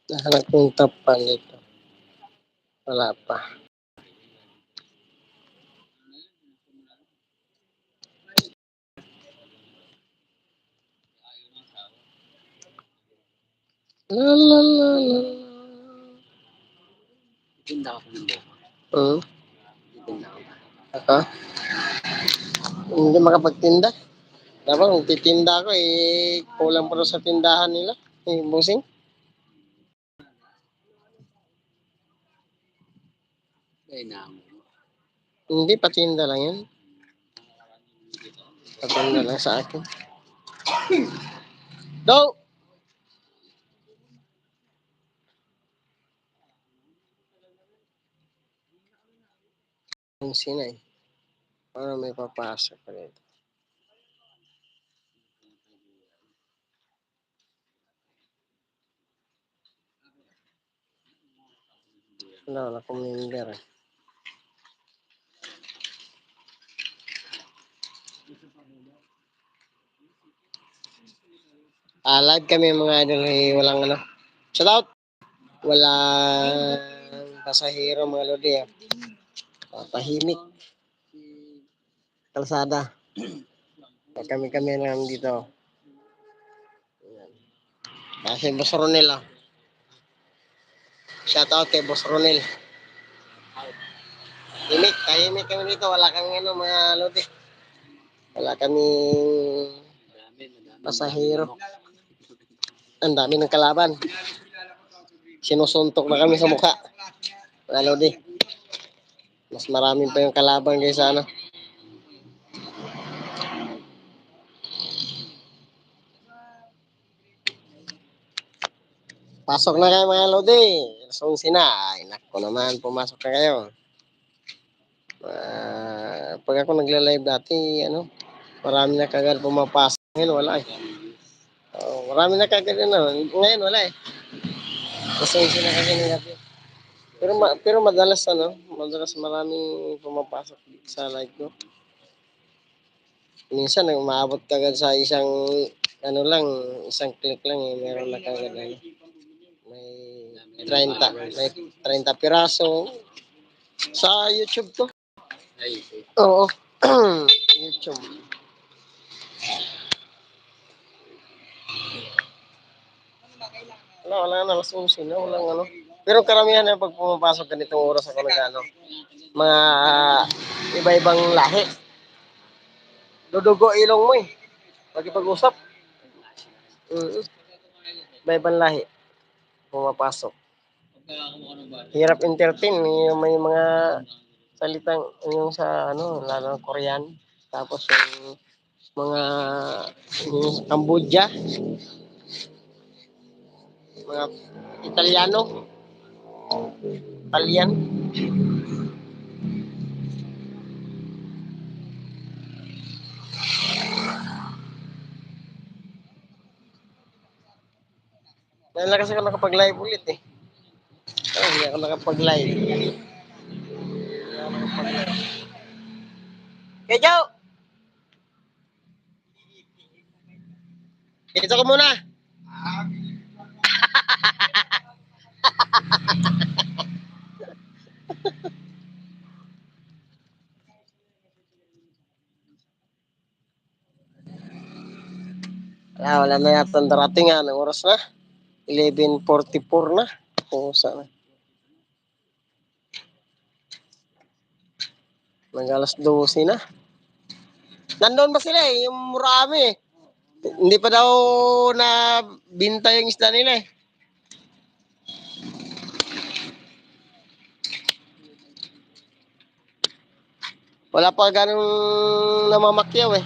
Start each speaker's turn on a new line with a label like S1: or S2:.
S1: Nahanap ko yung top pan dito. Wala pa. La la la la. Tinda ako ng buko. Tinda ako. Ako? Hindi makapagtinda. Dapat kung titinda ako, kulang pa rin sa tindahan nila. Busing. Hindi, patinda lang yan. Patinda lang sa akin. Do! Ang sinay. Para may papasok pa rin. Wala akong member eh. Live kami mga idol, walang ano. Shout out! Walang pasahero mga lodi ah. Tahimik. Kalsada. Kami-kami lang dito. Kasi Boss Ronel ah. Shout out kay Boss Ronel. Tahimik kami dito. Wala kami ano mga lodi. Wala kaming pasahero. Ang dami ng kalaban. Sinusuntok na kami sa mukha. Mga lodi. Mas maraming pa yung kalaban kaysa ano. Pasok na kayo mga lodi. Alas 11 na. Ay, nako naman. Pumasok na kayo. Pag ako nagla-live dati, ano, marami na kagad pumapasok. Ngayon, wala eh. Marami na kagad ano. Ngayon, wala eh. Alas 11 na kasi ng gabi. Pero madalas maraming pumapasok sa live ko. Minsan, umaabot kagad sa ano lang, isang click lang eh. Meron na kagad ano. May 30 piraso sa YouTube ko. Oo. YouTube. Wala na, alas 11 na, walang ano. Pero karamihan na pag pumapasok ganitong oras ako nag-ano, mga iba-ibang lahi. Dudugo ilong mo eh. Pag-ipag-usap. Iba-ibang lahi. Pumapasok. Hirap entertain. May mga salitang yung sa ano, lalo ng Korean. Tapos yung mga Cambodia, mga Italiano, Italian. Dahil na kasi ako nakapag-live ulit eh. Hindi ako nakapag-live. Kaya Joe! Dito ka muna! Wala na yata ang darating nga. Anong oras na? 11:44 na. Pusa na. Mag-alas 12 na. Nandun ba sila eh? Yung Murami eh. Hindi pa daw na binta yung isda nila eh. Wala pa ganong namamakyaw eh.